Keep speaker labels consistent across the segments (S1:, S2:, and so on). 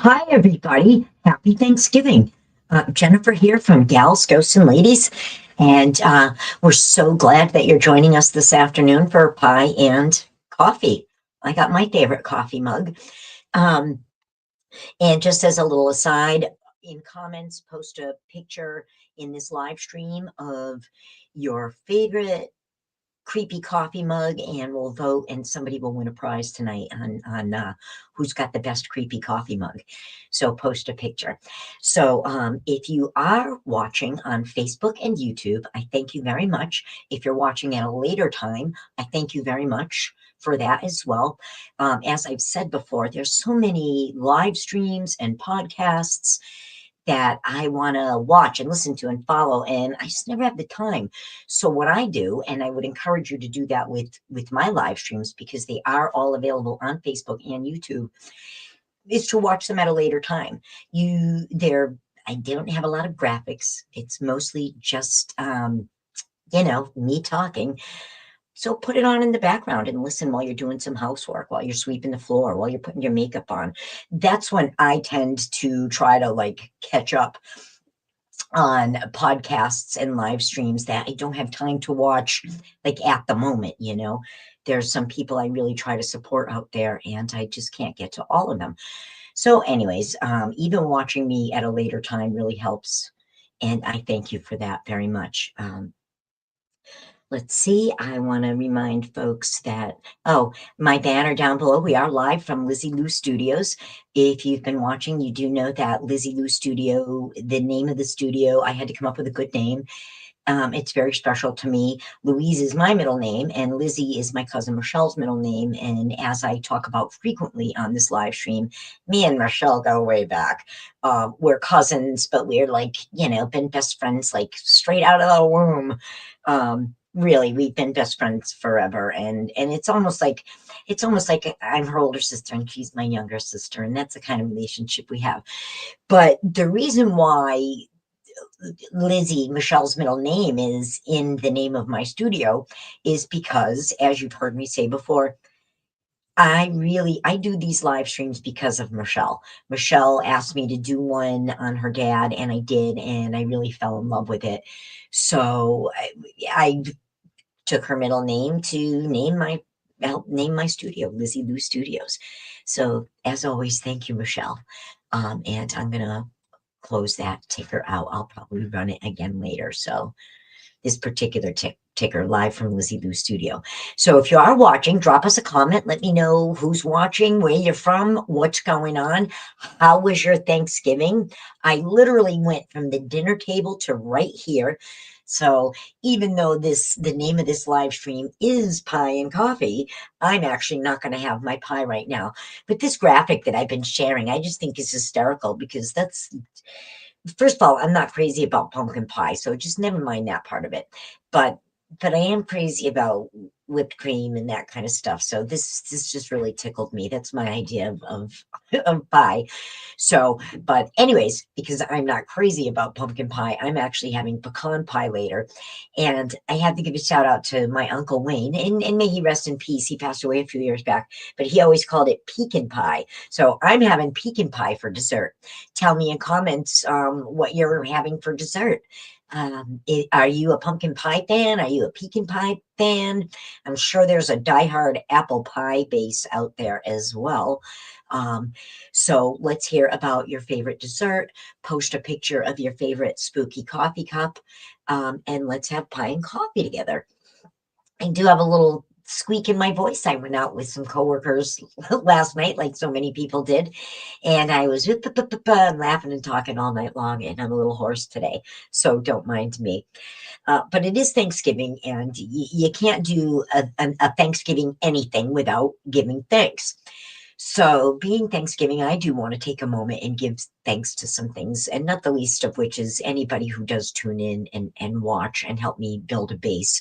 S1: Hi, everybody. Happy Thanksgiving. Jennifer here from Gals, Ghosts, and Ladies. And we're so glad that you're joining us this afternoon for pie and coffee. I got my favorite coffee mug. Um, and just as a little aside, in comments, post a picture in this live stream of your favorite creepy coffee mug, and we'll vote, and somebody will win a prize tonight on who's got the best creepy coffee mug. So post a picture. So if you are watching on Facebook and YouTube, I thank you very much. If you're watching at a later time, I thank you very much for that as well. As I've said before, there's so many live streams and podcasts that I want to watch and listen to and follow, and I just never have the time. So what I do, and I would encourage you to do that with my live streams, because they are all available on Facebook and YouTube, is to watch them at a later time. I don't have a lot of graphics. It's mostly just me talking. So put it on in the background and listen while you're doing some housework, while you're sweeping the floor, while you're putting your makeup on. That's when I tend to try to like catch up on podcasts and live streams that I don't have time to watch like at the moment. There's some people I really try to support out there, and I just can't get to all of them. So anyways, even watching me at a later time really helps, and I thank you for that very much. Let's see. I want to remind folks that, my banner down below, we are live from Lizzie Lou Studios. If you've been watching, you do know that Lizzie Lou Studio, the name of the studio, I had to come up with a good name. It's very special to me. Louise is my middle name, and Lizzie is my cousin Michelle's middle name. And as I talk about frequently on this live stream, me and Michelle go way back. We're cousins, but we're been best friends like straight out of the womb. Really, we've been best friends forever, and it's almost like I'm her older sister and she's my younger sister, and that's the kind of relationship we have. But the reason why Lizzie, Michelle's middle name, is in the name of my studio is because, as you've heard me say before, I do these live streams because of Michelle. Michelle asked me to do one on her dad, and I did, and I really fell in love with it. So I took her middle name to name my studio, Lizzie Lou Studios. So as always, thank you, Michelle. And I'm gonna close that ticker out. I'll probably run it again later. So this particular ticker live from Lizzie Lou Studio. So if you are watching, drop us a comment. Let me know who's watching, where you're from, what's going on. How was your Thanksgiving? I literally went from the dinner table to right here. So even though the name of this live stream is pie and coffee, I'm actually not going to have my pie right now. But this graphic that I've been sharing, I just think is hysterical, because first of all, I'm not crazy about pumpkin pie, so just never mind that part of it. But I am crazy about whipped cream and that kind of stuff. So this just really tickled me. That's my idea of pie. So, but anyways, because I'm not crazy about pumpkin pie, I'm actually having pecan pie later. And I had to give a shout out to my Uncle Wayne, and may he rest in peace. He passed away a few years back, but he always called it pecan pie. So I'm having pecan pie for dessert. Tell me in comments what you're having for dessert. Are you a pumpkin pie fan? Are you a pecan pie fan? I'm sure there's a diehard apple pie base out there as well. So let's hear about your favorite dessert. Post a picture of your favorite spooky coffee cup, and let's have pie and coffee together. I do have a little squeak in my voice. I went out with some coworkers last night, like so many people did, and I was laughing and talking all night long, and I'm a little hoarse today, so don't mind me. But it is Thanksgiving, and you can't do a Thanksgiving anything without giving thanks. So, being Thanksgiving, I do want to take a moment and give thanks to some things, and not the least of which is anybody who does tune in and watch and help me build a base.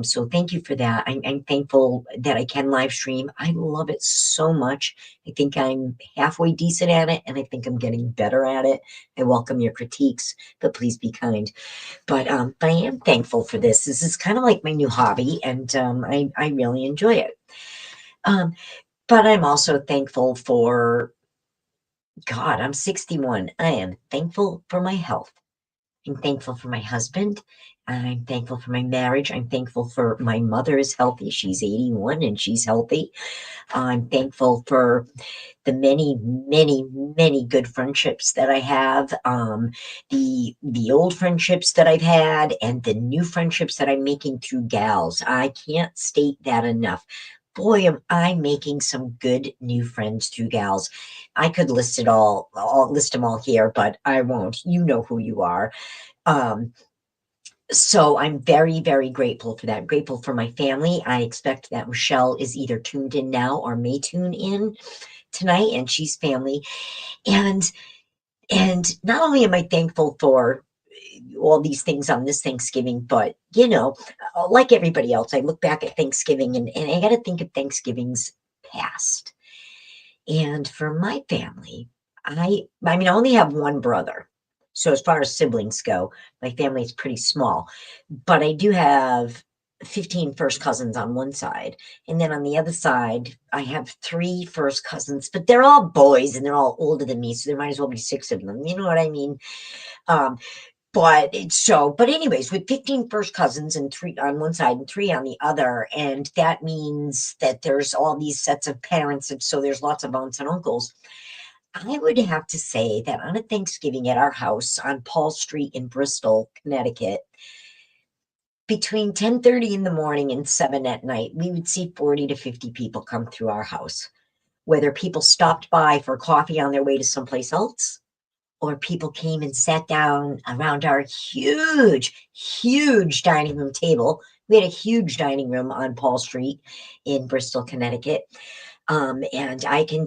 S1: So, thank you for that. I'm thankful that I can live stream. I love it so much. I think I'm halfway decent at it, and I think I'm getting better at it. I welcome your critiques, but please be kind. But I am thankful for this. This is kind of like my new hobby, and I really enjoy it. Um, but I'm also thankful for God, I'm 61. I am thankful for my health. I'm thankful for my husband. I'm thankful for my marriage. I'm thankful for my mother is healthy. She's 81 and she's healthy. I'm thankful for the many, many, many good friendships that I have, the old friendships that I've had, and the new friendships that I'm making through gals. I can't state that enough. Boy, am I making some good new friends through gals. I could list it all, I'll list them all here, but I won't. You know who you are. Um, so I'm very, very grateful for that. Grateful for my family. I expect that Michelle is either tuned in now or may tune in tonight, and she's family. And not only am I thankful for all these things on this Thanksgiving, but like everybody else, I look back at Thanksgiving and I got to think of Thanksgiving's past. And for my family, I mean, I only have one brother. So as far as siblings go, my family is pretty small. But I do have 15 first cousins on one side. And then on the other side, I have 3 first cousins, but they're all boys and they're all older than me. So there might as well be 6 of them. You know what I mean? Um, but anyways, with 15 first cousins and 3 on one side and 3 on the other, and that means that there's all these sets of parents, and so there's lots of aunts and uncles. I would have to say that on a Thanksgiving at our house on Paul Street in Bristol, Connecticut, between 10:30 in the morning and 7 at night, we would see 40 to 50 people come through our house, whether people stopped by for coffee on their way to someplace else, or people came and sat down around our huge, huge dining room table. We had a huge dining room on Paul Street in Bristol, Connecticut. And I can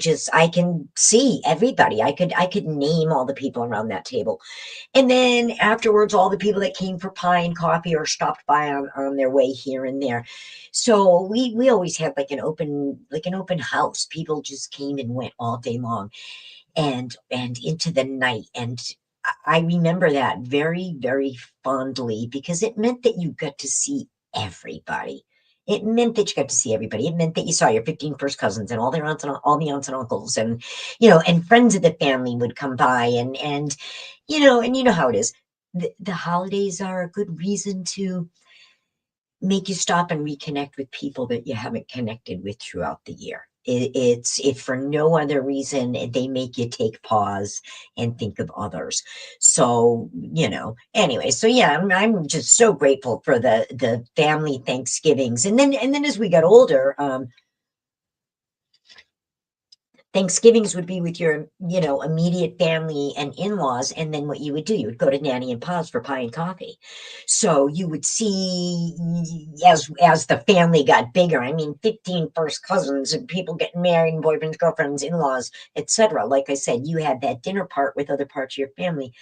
S1: see everybody. I could name all the people around that table. And then afterwards, all the people that came for pie and coffee or stopped by on their way here and there. So we always had like an open house. People just came and went all day long and into the night. And I remember that very, very fondly because it meant that you got to see everybody. It meant that you got to see everybody. It meant that you saw your 15 first cousins and all their aunts and all the aunts and uncles, and and friends of the family would come by, and you know how it is. The holidays are a good reason to make you stop and reconnect with people that you haven't connected with throughout the year. It's if for no other reason, they make you take pause and think of others. So, anyway, so yeah, I'm just so grateful for the family Thanksgivings. And then as we got older, Thanksgivings would be with your, immediate family and in-laws, and then what you would do, you would go to Nanny and Pa's for pie and coffee. So you would see as the family got bigger, I mean, 15 first cousins and people getting married and boyfriends, girlfriends, in-laws, etc. Like I said, you had that dinner part with other parts of your family.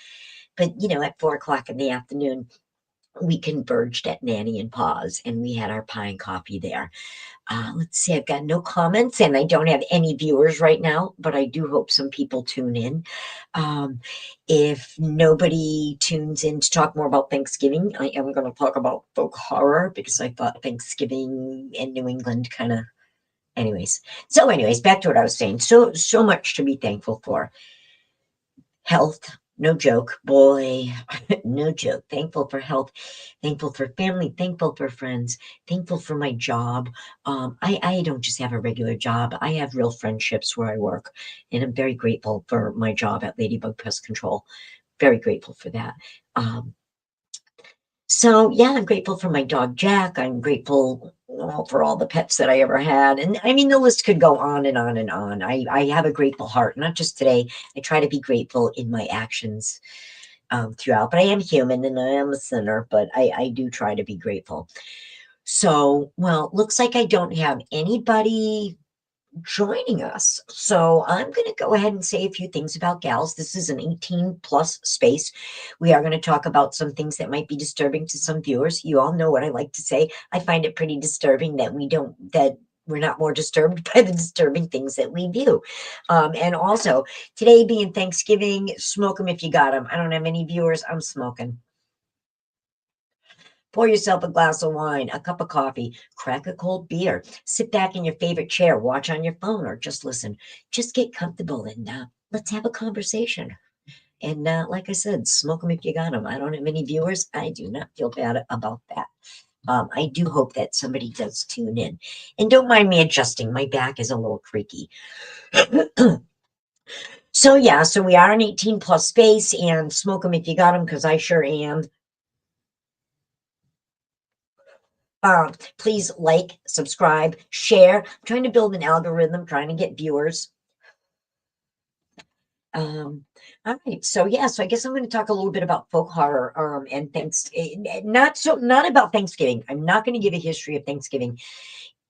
S1: But at 4 o'clock in the afternoon, we converged at Nanny and Pa's and we had our pie and coffee there. Let's see, I've got no comments and I don't have any viewers right now, but I do hope some people tune in. Um, if nobody tunes in to talk more about Thanksgiving, I am going to talk about folk horror because I thought Thanksgiving in New England kind of, anyways. So, anyways, back to what I was saying. So much to be thankful for. Health, no joke, boy, no joke. Thankful for health, thankful for family, thankful for friends, thankful for my job. I don't just have a regular job, I have real friendships where I work, and I'm very grateful for my job at Ladybug Pest Control. Very grateful for that. So yeah, I'm grateful for my dog Jack. I'm grateful for all the pets that I ever had. And I mean, the list could go on and on and on. I have a grateful heart, not just today. I try to be grateful in my actions throughout, but I am human and I am a sinner, but I do try to be grateful. So, well, looks like I don't have anybody joining us. So I'm going to go ahead and say a few things about gals. This is an 18 plus space. We are going to talk about some things that might be disturbing to some viewers. You all know what I like to say. I find it pretty disturbing that we're not more disturbed by the disturbing things that we view. And also, today being Thanksgiving, smoke them if you got them. I don't have any viewers. I'm smoking. Pour yourself a glass of wine, a cup of coffee, crack a cold beer, sit back in your favorite chair, watch on your phone, or just listen. Just get comfortable and let's have a conversation. And like I said, smoke them if you got them. I don't have any viewers. I do not feel bad about that. I do hope that somebody does tune in. And don't mind me adjusting. My back is a little creaky. So yeah, so we are an 18 plus space, and smoke them if you got them, because I sure am. Please like, subscribe, share. I'm trying to build an algorithm, trying to get viewers. All right, so yeah, so I guess I'm going to talk a little bit about folk horror, and not about Thanksgiving. I'm not going to give a history of Thanksgiving.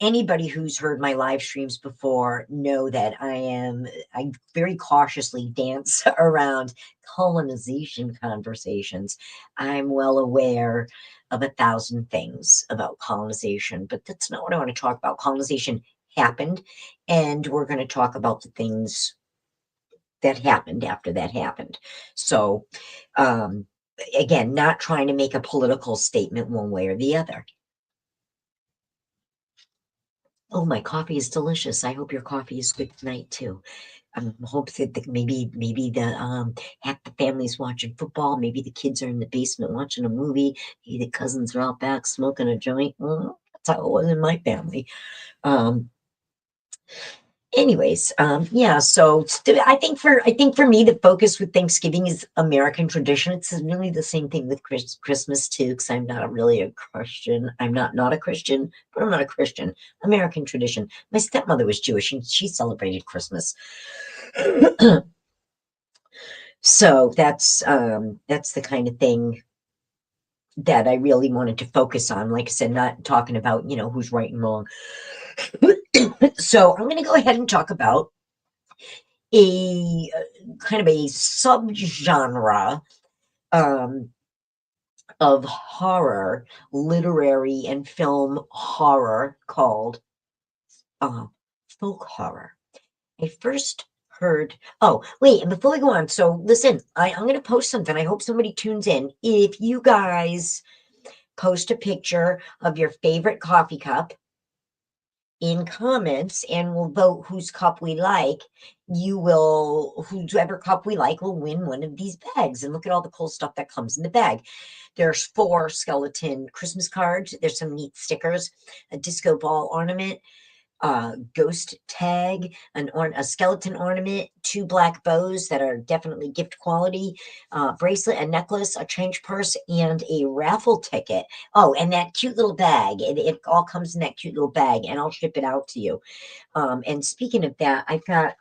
S1: Anybody who's heard my live streams before know that I very cautiously dance around colonization conversations. I'm well aware of 1,000 things about colonization, but that's not what I want to talk about. Colonization happened, and we're going to talk about the things that happened after that happened. So, again, not trying to make a political statement one way or the other. Oh, my coffee is delicious. I hope your coffee is good tonight too. Hope that maybe half the family's watching football. Maybe the kids are in the basement watching a movie. Maybe the cousins are out back smoking a joint. Well, that's how it was in my family. Um, Anyways, yeah, so I think for me, the focus with Thanksgiving is American tradition. It's really the same thing with Christmas too, because I'm not really a Christian. I'm not a Christian, but I'm not a Christian. American tradition. My stepmother was Jewish, and she celebrated Christmas. So that's the kind of thing that I really wanted to focus on. Like I said, not talking about, who's right and wrong. So I'm going to go ahead and talk about a kind of a subgenre um, of horror, literary and film horror called folk horror. I first heard. Oh, wait, and before we go on, so listen, I'm going to post something. I hope somebody tunes in. If you guys post a picture of your favorite coffee cup in comments, and we'll vote whose cup we like, whoever cup we like will win one of these bags. And look at all the cool stuff that comes in the bag. There's 4 skeleton Christmas cards. There's some neat stickers, a disco ball ornament, ghost tag, a skeleton ornament, 2 black bows that are definitely gift quality, bracelet, a necklace, a change purse, and a raffle ticket. Oh, and that cute little bag. It all comes in that cute little bag, and I'll ship it out to you. And speaking of that, I've got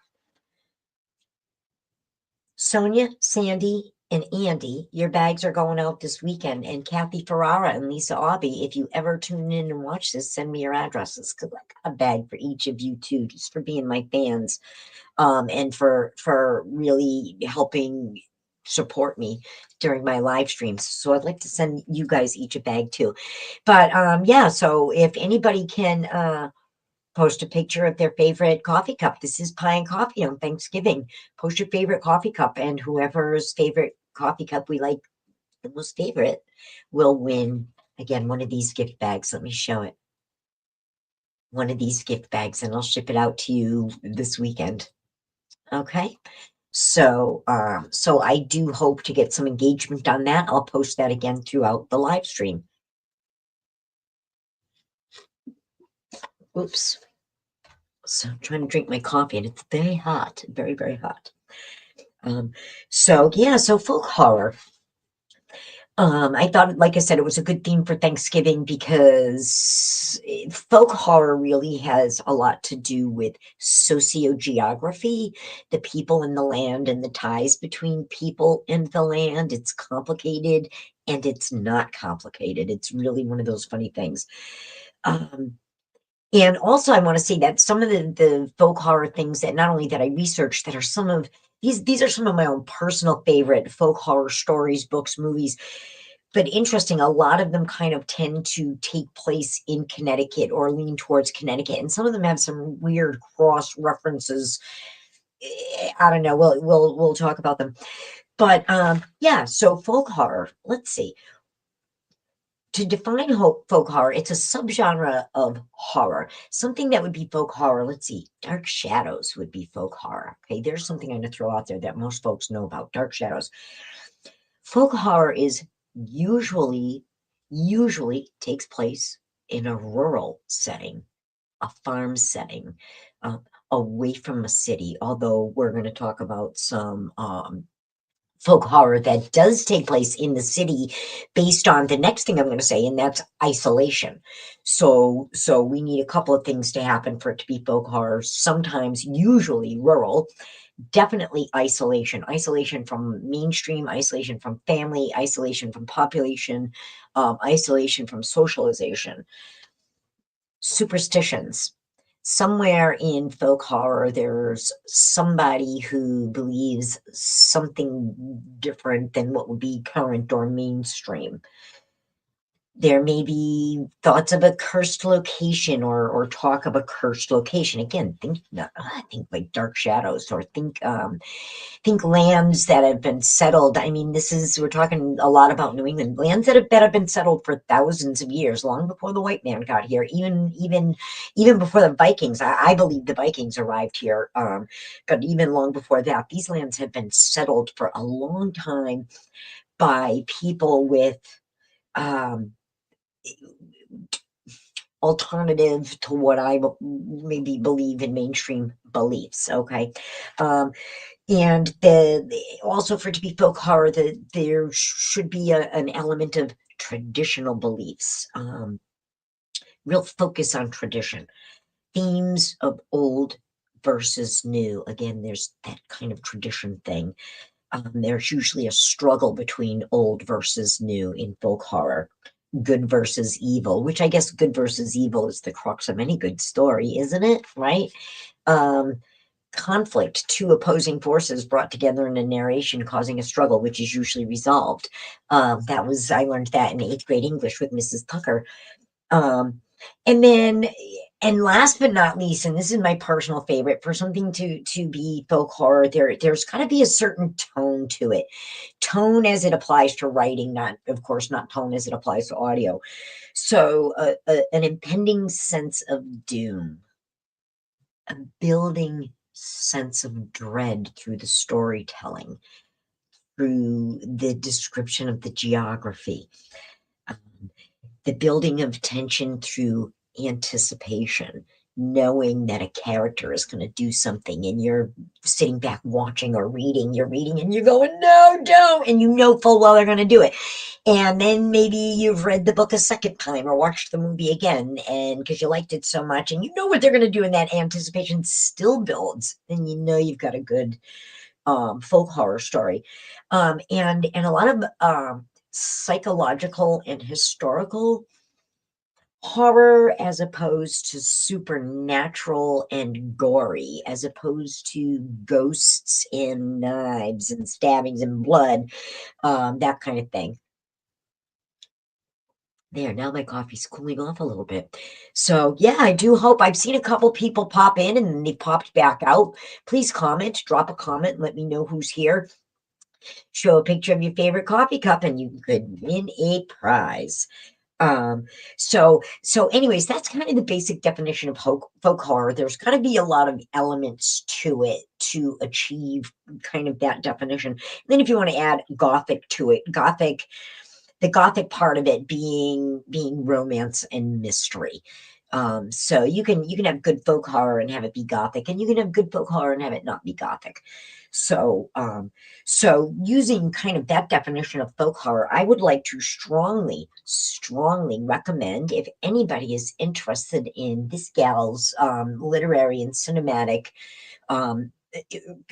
S1: Sonia, Sandy, and Andy. Your bags are going out this weekend. And Kathy Ferrara and Lisa Aubie, if you ever tune in and watch this, send me your addresses, because I got a bag for each of you too, just for being my fans, and for really helping support me during my live streams. So I'd like to send you guys each a bag too. But yeah, so if anybody can post a picture of their favorite coffee cup. This is Pie and Coffee on Thanksgiving. Post your favorite coffee cup, and whoever's favorite coffee cup we like the most favorite will win, again, one of these gift bags. Let me show it. One of these gift bags, and I'll ship it out to you this weekend. Okay. So I do hope to get some engagement on that. I'll post that again throughout the live stream. Oops. So I'm trying to drink my coffee, and it's very hot, very, very hot. So yeah, so folk horror. I thought, like I said, it was a good theme for Thanksgiving, because folk horror really has a lot to do with sociogeography, the people in the land and the ties between people and the land. It's complicated, and it's not complicated. It's really one of those funny things. And also, I want to say that some of the folk horror things that not only that I researched, that are some of these are some of my own personal favorite folk horror stories, books, movies. But interesting, a lot of them kind of tend to take place in Connecticut or lean towards Connecticut, and some of them have some weird cross references. I don't know. We'll talk about them. But yeah, so folk horror. Let's see. to define folk horror, it's a subgenre of horror. Something that would be folk horror, let's see, Dark Shadows would be folk horror. Okay, there's something I'm going to throw out there that most folks know about, Dark Shadows. Folk horror is usually takes place in a rural setting, a farm setting, away from a city, although we're going to talk about some folk horror that does take place in the city based on the next thing I'm going to say, and that's isolation. So we need a couple of things to happen for it to be folk horror, sometimes usually rural, definitely isolation from mainstream, isolation from family, isolation from population, isolation from socialization. Superstitions. Somewhere in folk horror, there's somebody who believes something different than what would be current or mainstream. There may be thoughts of a cursed location or talk of a cursed location. Again, think like Dark Shadows, or think lands that have been settled. I mean, we're talking a lot about New England, lands that have been settled for thousands of years, long before the white man got here, even before the Vikings. I believe the Vikings arrived here, but even long before that, these lands have been settled for a long time by people with alternative to what I maybe believe in mainstream beliefs. Okay. And also, for it to be folk horror, there should be an element of traditional beliefs, real focus on tradition, themes of old versus new. Again, there's that kind of tradition thing. There's usually a struggle between old versus new in folk horror, good versus evil, which I guess good versus evil is the crux of any good story, isn't it? Right? Conflict, two opposing forces brought together in a narration, causing a struggle, which is usually resolved. I learned that in 8th grade English with Mrs. Tucker. And last but not least, and this is my personal favorite, for something to be folk horror, there's got to be a certain tone to it. Tone as it applies to writing, not, of course, not tone as it applies to audio. So an impending sense of doom, a building sense of dread through the storytelling, through the description of the geography, the building of tension through anticipation, knowing that a character is going to do something, and you're sitting back watching or reading, you're reading and you're going, no, don't, and you know full well they're going to do it. And then maybe you've read the book a second time or watched the movie again, and because you liked it so much and you know what they're going to do, and that anticipation still builds, then you know you've got a good folk horror story. And a lot of psychological and historical horror, as opposed to supernatural and gory, as opposed to ghosts and knives and stabbings and blood, that kind of thing. There, now my coffee's cooling off a little bit. So yeah, I do hope. I've seen a couple people pop in and then they popped back out. Please comment, drop a comment, let me know who's here. Show a picture of your favorite coffee cup and you could win a prize. So anyways, that's kind of the basic definition of folk horror. There's got to be a lot of elements to it to achieve kind of that definition. And then if you want to add gothic to it, the gothic part of it being romance and mystery. So you can have good folk horror and have it be gothic, and you can have good folk horror and have it not be gothic. So using kind of that definition of folk horror, I would like to strongly recommend, if anybody is interested in this gal's literary and cinematic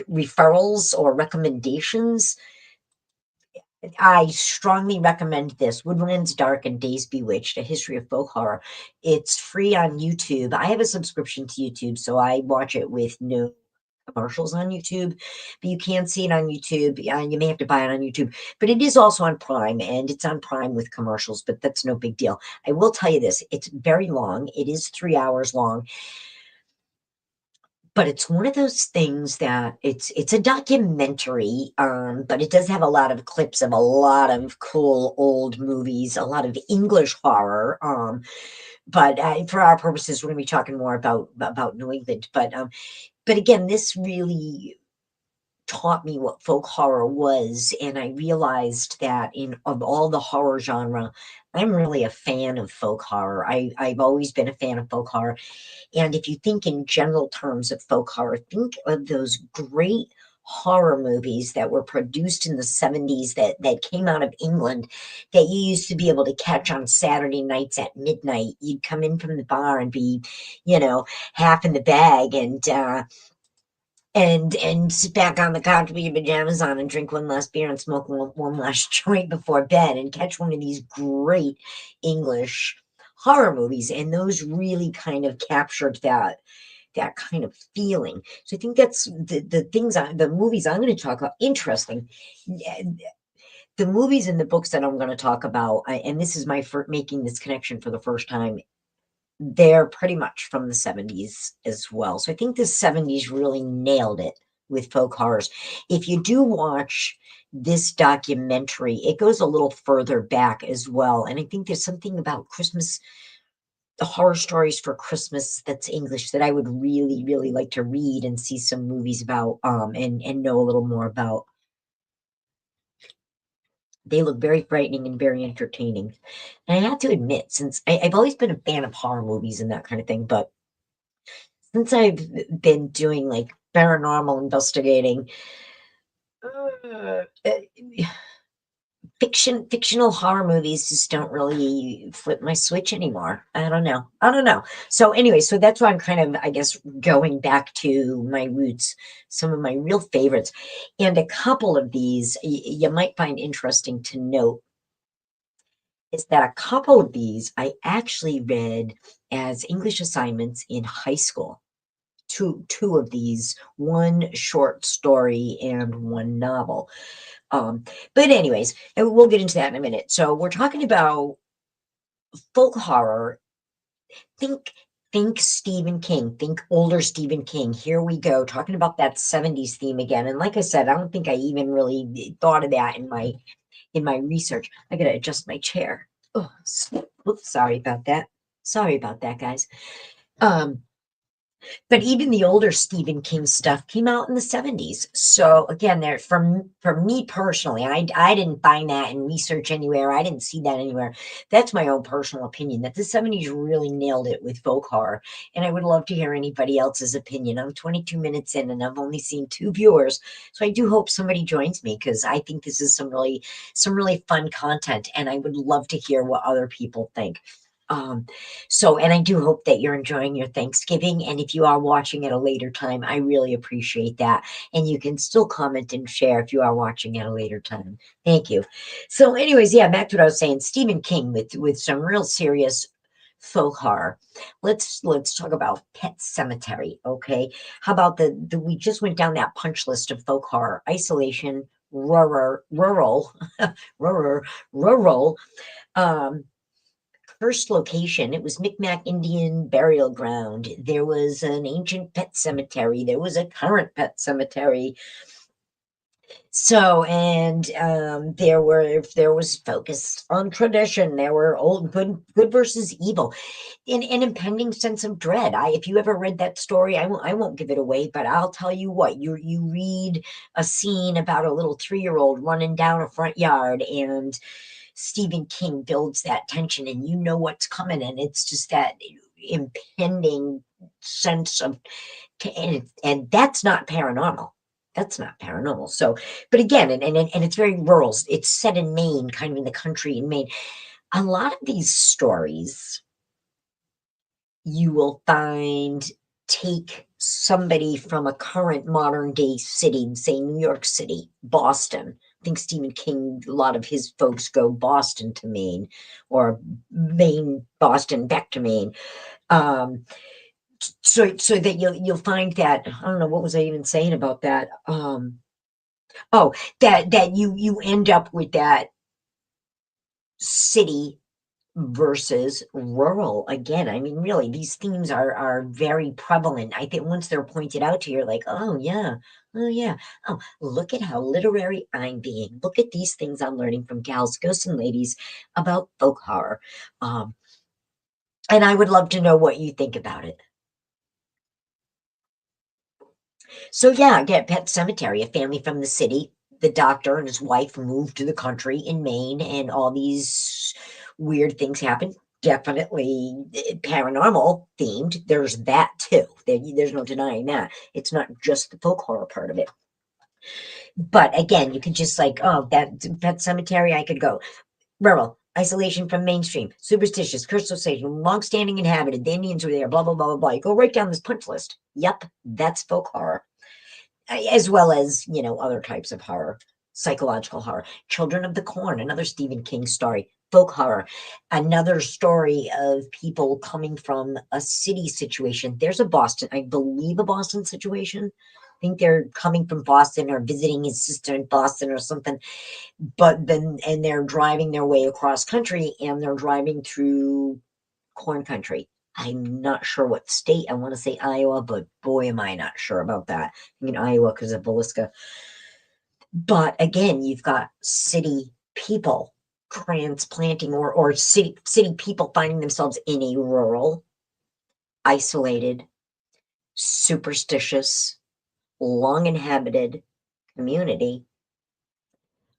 S1: referrals or recommendations, I strongly recommend this, Woodlands Dark and Days Bewitched, A History of Folk Horror. It's free on YouTube. I have a subscription to YouTube, so I watch it with no commercials on YouTube, but you can see it on YouTube. You may have to buy it on YouTube, but it is also on Prime, and it's on Prime with commercials, but that's no big deal. I will tell you this, it's very long. It is 3 hours long. but it's one of those things that it's a documentary, but it does have a lot of clips of a lot of cool old movies, a lot of English horror. But for our purposes, we're going to be talking more about New England. But again, this really taught me what folk horror was, and I realized that in of all the horror genre, I'm really a fan of folk horror. I've always been a fan of folk horror, and if you think in general terms of folk horror, think of those great horror movies that were produced in the 70s that came out of England that you used to be able to catch on Saturday nights at midnight. You'd come in from the bar and be, half in the bag and sit back on the couch with your pajamas on and drink one last beer and smoke one last joint before bed and catch one of these great English horror movies. And those really kind of captured that kind of feeling. So I think that's the movies I'm going to talk about. Interesting. The movies and the books that I'm going to talk about, and this is my making this connection for the first time, they're pretty much from the 70s as well. So I think the 70s really nailed it with folk horrors. If you do watch this documentary, it goes a little further back as well. And I think there's something about Christmas, the horror stories for Christmas that's English that I would really, really like to read and see some movies about, and know a little more about. They look very frightening and very entertaining. And I have to admit, since I've always been a fan of horror movies and that kind of thing, but since I've been doing like paranormal investigating, uh, fictional horror movies just don't really flip my switch anymore. I don't know. So anyway, so that's why I'm kind of, I guess, going back to my roots, some of my real favorites, and a couple of these you might find interesting to note is that a couple of these I actually read as English assignments in high school. Two of these, one short story and one novel. But anyways, and we'll get into that in a minute. So we're talking about folk horror. Think think Stephen King, think older Stephen King. Here we go, talking about that 70s theme again. And like I said, I don't think I even really thought of that in my research. I gotta adjust my chair. Oh, oops, sorry about that. Sorry about that, guys. Um, but even the older Stephen King stuff came out in the 70s. So again, there for me personally, I didn't find that in research anywhere. I didn't see that anywhere. That's my own personal opinion that the 70s really nailed it with folk horror. And I would love to hear anybody else's opinion. I'm 22 minutes in and I've only seen 2 viewers. So I do hope somebody joins me because I think this is some really fun content and I would love to hear what other people think. Um, and I do hope that you're enjoying your Thanksgiving. And if you are watching at a later time, I really appreciate that. And you can still comment and share if you are watching at a later time. Thank you. So, anyways, yeah, back to what I was saying. Stephen King with some real serious folk horror. Let's talk about Pet Cemetery. Okay, how about the we just went down that punch list of folk horror: isolation, rural, rural. Um, First location, it was Micmac Indian burial ground. There was an ancient pet cemetery. There was a current pet cemetery. So, and there was focus on tradition. There were old good versus evil, an impending sense of dread. If you ever read that story, I won't give it away, but I'll tell you what, you read a scene about a little 3-year-old running down a front yard and Stephen King builds that tension and you know what's coming and it's just that impending sense of and that's not paranormal. That's not paranormal. So, but again, and it's very rural. It's set in Maine, kind of in the country in Maine. A lot of these stories you will find take somebody from a current modern day city, say New York City, Boston. I think Stephen King, a lot of his folks go Boston to Maine or Maine, Boston, back to Maine. So that you'll find that, I don't know, what was I even saying about that? That you end up with that city versus rural. Again, I mean, really, these themes are very prevalent. I think once they're pointed out to you, you're like, oh yeah, oh yeah, oh, look at how literary I'm being. Look at these things I'm learning from Gals, Ghosts, and Ladies about folk horror. Um, and I would love to know what you think about it. So yeah, get Pet Cemetery, a family from the city. The doctor and his wife moved to the country in Maine, and all these weird things happen. Definitely paranormal themed. There's that too. There's no denying that. It's not just the folk horror part of it. But again, you could just like, oh, that Pet Cemetery, I could go. Rural, isolation from mainstream, superstitious, cursed association, long-standing inhabited. The Indians were there. Blah blah blah blah blah. You go right down this punch list. Yep, that's folk horror, as well as, other types of horror, psychological horror. Children of the Corn, another Stephen King story. Folk horror, another story of people coming from a city situation. There's a Boston, I believe, a Boston situation. I think they're coming from Boston or visiting his sister in Boston or something. But then, and they're driving their way across country, and they're driving through corn country. I'm not sure what state. I want to say Iowa, but boy, am I not sure about that. I mean, Iowa because of Villisca. But again, you've got city people transplanting, or city people finding themselves in a rural, isolated, superstitious, long inhabited community,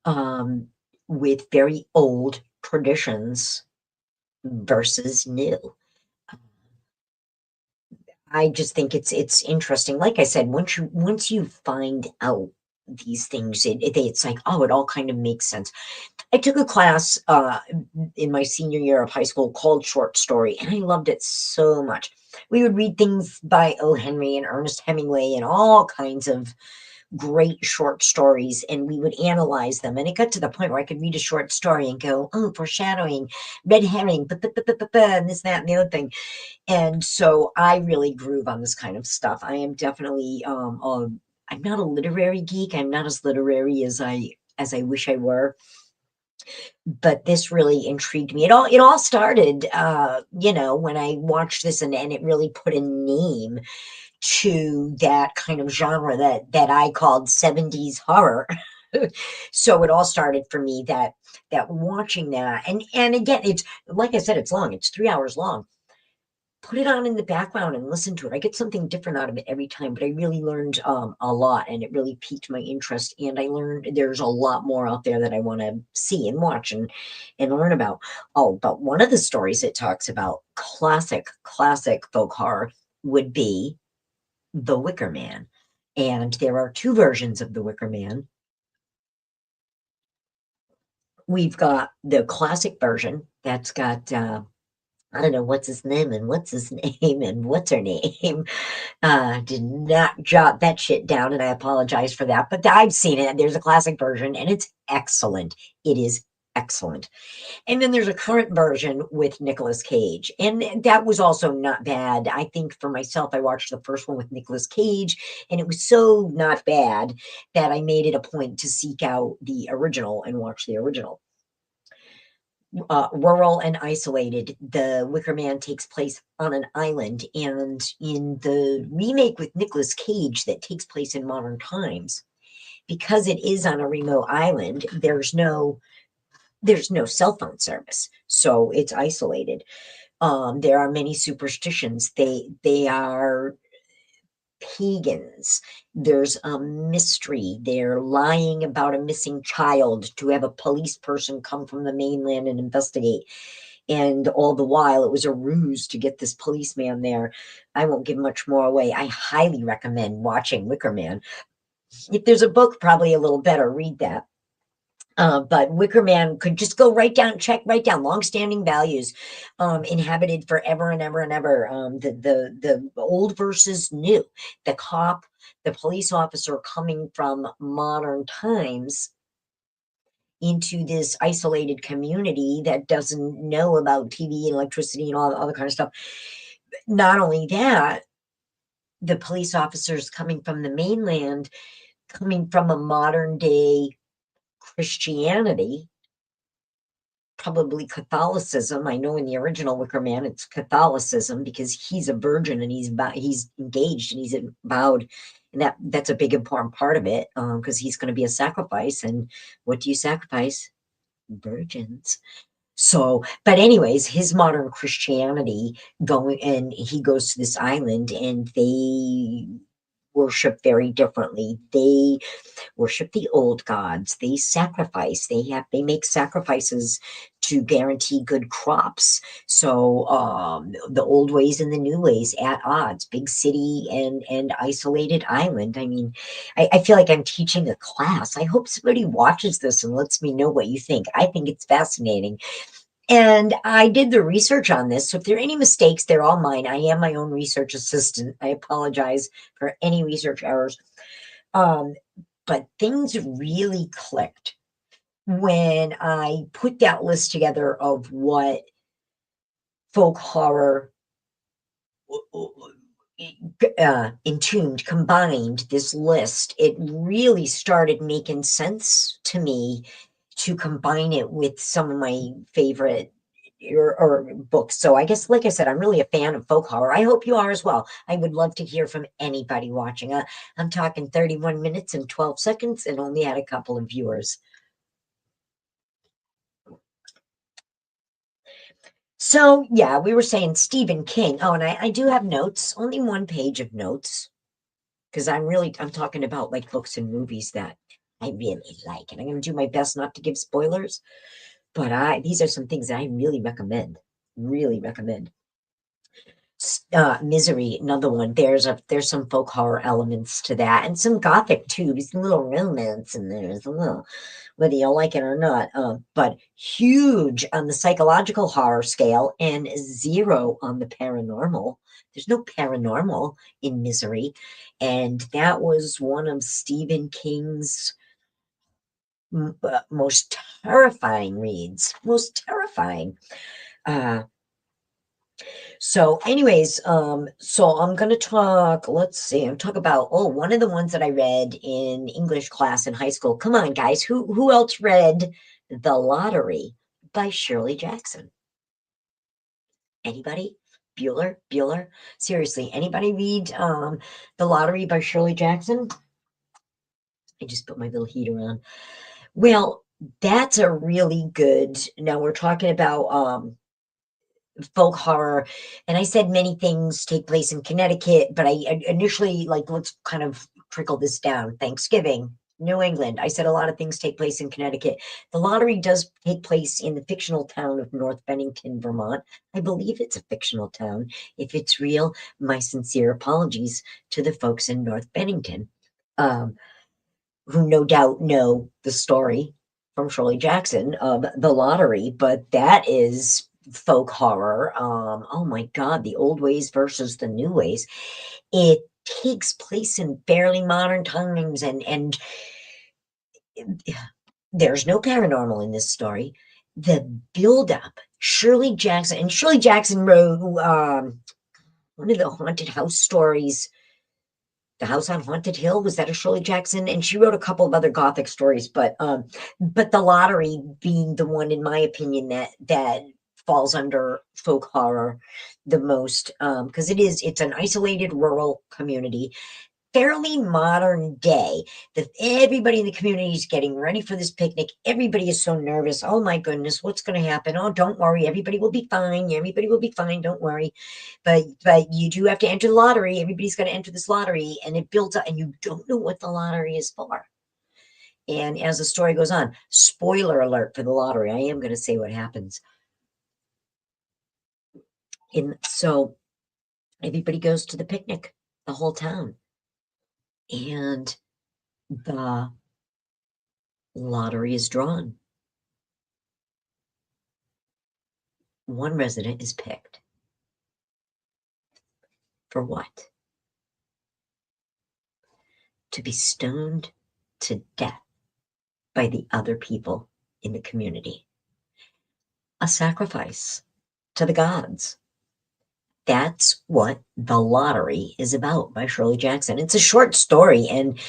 S1: um, with very old traditions versus new. I just think it's interesting. Like I said, once you find out these things, it's like, oh, it all kind of makes sense. I took a class in my senior year of high school called short story, and I loved it so much. We would read things by O. Henry and Ernest Hemingway and all kinds of great short stories, and we would analyze them. And it got to the point where I could read a short story and go, oh, foreshadowing, red herring, and this, that, and the other thing. And so I really groove on this kind of stuff. I am definitely I'm not a literary geek. I'm not as literary as I wish I were, but this really intrigued me. It all started when I watched this, and it really put a name to that kind of genre that I called 70s horror. So it all started for me that watching that, and again, it's like I said, it's long. It's 3 hours long. Put it on in the background and listen to it. I get something different out of it every time, but I really learned a lot, and it really piqued my interest. And I learned there's a lot more out there that I want to see and watch and learn about. Oh, but one of the stories it talks about, classic folk horror, would be The Wicker Man. And there are two versions of The Wicker Man. We've got the classic version that's got I don't know what's his name and what's his name and what's her name. Did not jot that shit down, and I apologize for that. But I've seen it. There's a classic version, and it's excellent. It is excellent. And then there's a current version with Nicolas Cage, and that was also not bad. I think for myself, I watched the first one with Nicolas Cage, and it was so not bad that I made it a point to seek out the original and watch the original. Rural and isolated. The Wicker Man takes place on an island, and in the remake with Nicolas Cage that takes place in modern times, because it is on a remote island, there's no cell phone service, so it's isolated. There are many superstitions. They are pagans. There's a mystery. They're lying about a missing child to have a police person come from the mainland and investigate. And all the while, it was a ruse to get this policeman there. I won't give much more away. I highly recommend watching Wicker Man. If there's a book, probably a little better, read that. But Wicker Man could just go check right down long-standing values, inhabited forever and ever and ever. The old versus new, the cop, the police officer coming from modern times into this isolated community that doesn't know about TV and electricity and all the other kind of stuff. Not only that, the police officers coming from the mainland, coming from a modern day Christianity probably Catholicism. I know in the original Wicker Man, it's Catholicism because he's a virgin and he's engaged and he's vowed, and that's a big important part of it because he's going to be a sacrifice. And what do you sacrifice? Virgins. So, but anyways, his modern Christianity and he goes to this island and they worship very differently. They worship the old gods. They sacrifice. They make sacrifices to guarantee good crops. So the old ways and the new ways at odds, big city and isolated island. I mean, I feel like I'm teaching a class. I hope somebody watches this and lets me know what you think. I think it's fascinating. And I did the research on this. So if there are any mistakes, they're all mine. I am my own research assistant. I apologize for any research errors. But things really clicked when I put that list together of what folk horror Entombed combined this list. It really started making sense to me to combine it with some of my favorite or books. So I guess, like I said, I'm really a fan of folk horror. I hope you are as well. I would love to hear from anybody watching. I'm talking 31 minutes and 12 seconds and only had a couple of viewers. So yeah, we were saying Stephen King. Oh, and I do have notes, only one page of notes, because I'm talking about like books and movies that I really like, and I'm going to do my best not to give spoilers. But these are some things that I really recommend. Really recommend. Misery, another one. There's some folk horror elements to that, and some gothic too. There's a little romance in there. There's a little, whether you like it or not. But huge on the psychological horror scale and zero on the paranormal. There's no paranormal in Misery, and that was one of Stephen King's most terrifying reads. Most terrifying. So anyways, so I'm going to talk, let's see, I'm talk about, one of the ones that I read in English class in high school. Come on, guys. Who else read The Lottery by Shirley Jackson? Anybody? Bueller? Seriously, anybody read The Lottery by Shirley Jackson? I just put my little heater on. Well, that's a really good, now we're talking about folk horror, and I said many things take place in Connecticut, but I initially, like, let's kind of trickle this down. Thanksgiving, New England. I said a lot of things take place in Connecticut. The Lottery does take place in the fictional town of North Bennington, Vermont. I believe it's a fictional town. If it's real, my sincere apologies to the folks in North Bennington, who no doubt know the story from Shirley Jackson of The Lottery, but that is folk horror. Oh my God, the old ways versus the new ways. It takes place in fairly modern times, and there's no paranormal in this story. The buildup, Shirley Jackson wrote one of the haunted house stories. The House on Haunted Hill, was that a Shirley Jackson? And she wrote a couple of other gothic stories, but The Lottery being the one, in my opinion, that falls under folk horror the most, because it's an isolated rural community, fairly modern day. Everybody in the community is getting ready for this picnic. Everybody is so nervous. Oh my goodness, what's going to happen? Oh, don't worry, everybody will be fine. Everybody will be fine. Don't worry. But you do have to enter the lottery. Everybody's going to enter this lottery, and it builds up, and you don't know what the lottery is for. And as the story goes on, spoiler alert for the lottery, I am going to say what happens. And so everybody goes to the picnic, the whole town. And the lottery is drawn. One resident is picked. For what? To be stoned to death by the other people in the community. A sacrifice to the gods. That's what The Lottery is about by Shirley Jackson. It's a short story, and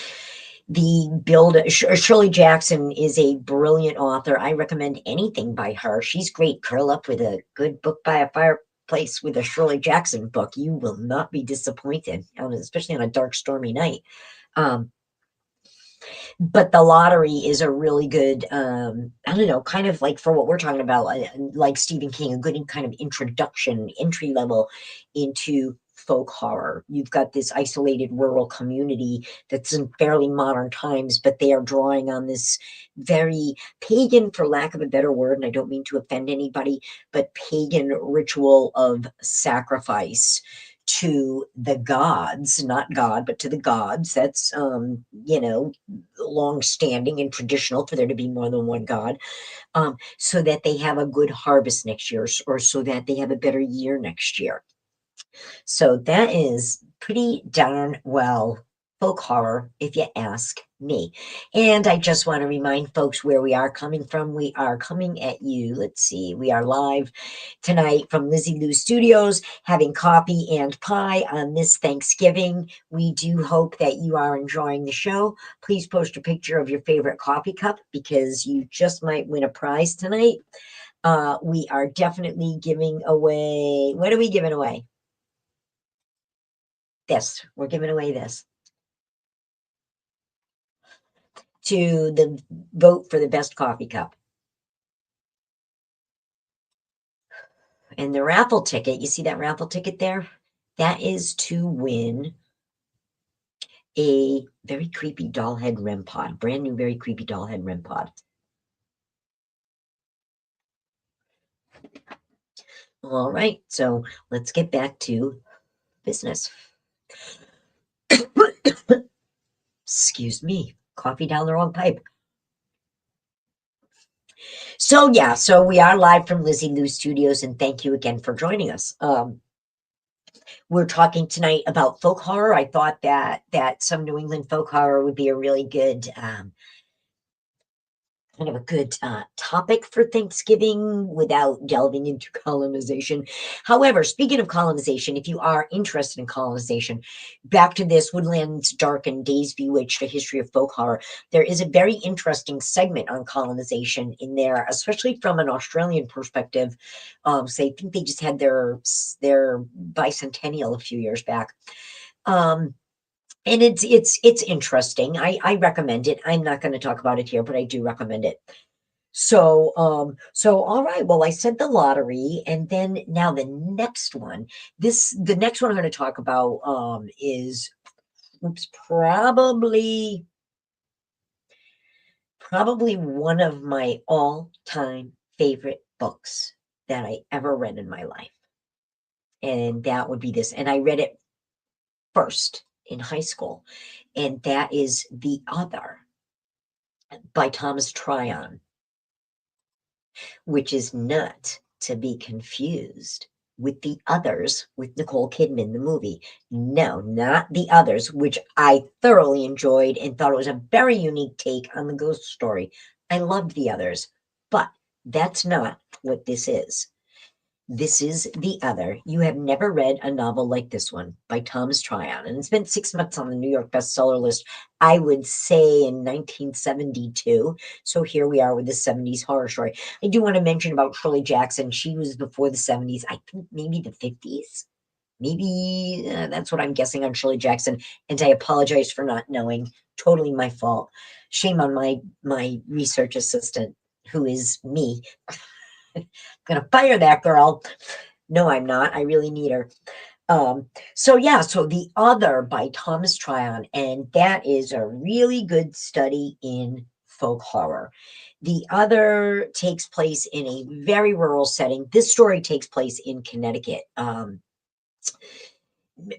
S1: Shirley Jackson is a brilliant author. I recommend anything by her. She's great. Curl up with a good book by a fireplace with a Shirley Jackson book. You will not be disappointed, especially on a dark, stormy night. But The Lottery is a really good, I don't know, kind of like for what we're talking about, like Stephen King, a good kind of introduction, entry level into folk horror. You've got this isolated rural community that's in fairly modern times, but they are drawing on this very pagan, for lack of a better word, and I don't mean to offend anybody, but pagan ritual of sacrifice to the gods, not God, but to the gods. That's, long standing and traditional for there to be more than one God, so that they have a good harvest next year, or so that they have a better year next year. So that is pretty darn well folk horror, if you ask me. And I just want to remind folks where we are coming from. We are coming at you. Let's see. We are live tonight from Lizzie Lou Studios, having coffee and pie on this Thanksgiving. We do hope that you are enjoying the show. Please post a picture of your favorite coffee cup, because you just might win a prize tonight. We are definitely giving away. What are we giving away? This. We're giving away this to the vote for the best coffee cup. And the raffle ticket, you see that raffle ticket there? That is to win a very creepy doll head REM pod, brand new, very creepy doll head REM pod. All right, so let's get back to business. Excuse me, coffee down the wrong pipe. So yeah, so we are live from Lizzie Lou Studios, and thank you again for joining us. We're talking tonight about folk horror. I thought that some New England folk horror would be a really good kind of a good topic for Thanksgiving without delving into colonization. However, speaking of colonization, if you are interested in colonization, back to this Woodlands Dark and Days Bewitched, a history of folk horror, there is a very interesting segment on colonization in there, especially from an Australian perspective. So I think they just had their bicentennial a few years back. And it's interesting. I recommend it. I'm not going to talk about it here, but I do recommend it. So all right. Well, I said The Lottery, and then now the next one. The next one I'm going to talk about is probably one of my all-time favorite books that I ever read in my life. And that would be this. And I read it first in high school, and that is The Other by Thomas Tryon, which is not to be confused with The Others with Nicole Kidman, the movie. No, not The Others, which I thoroughly enjoyed and thought it was a very unique take on the ghost story. I loved The Others, but that's not what this is. This is The Other. You have never read a novel like this one by Thomas Tryon, and it's been 6 months on the New York bestseller list, I would say in 1972. So here we are with the 70s horror story. I do want to mention about Shirley Jackson. She was before the 70s, I think maybe the 50s. Maybe that's what I'm guessing on Shirley Jackson, and I apologize for not knowing. Totally my fault. Shame on my research assistant, who is me. Gonna fire that girl. No, I'm not. I really need her. So The Other by Thomas Tryon, and that is a really good study in folk horror. The Other takes place in a very rural setting. This story takes place in Connecticut.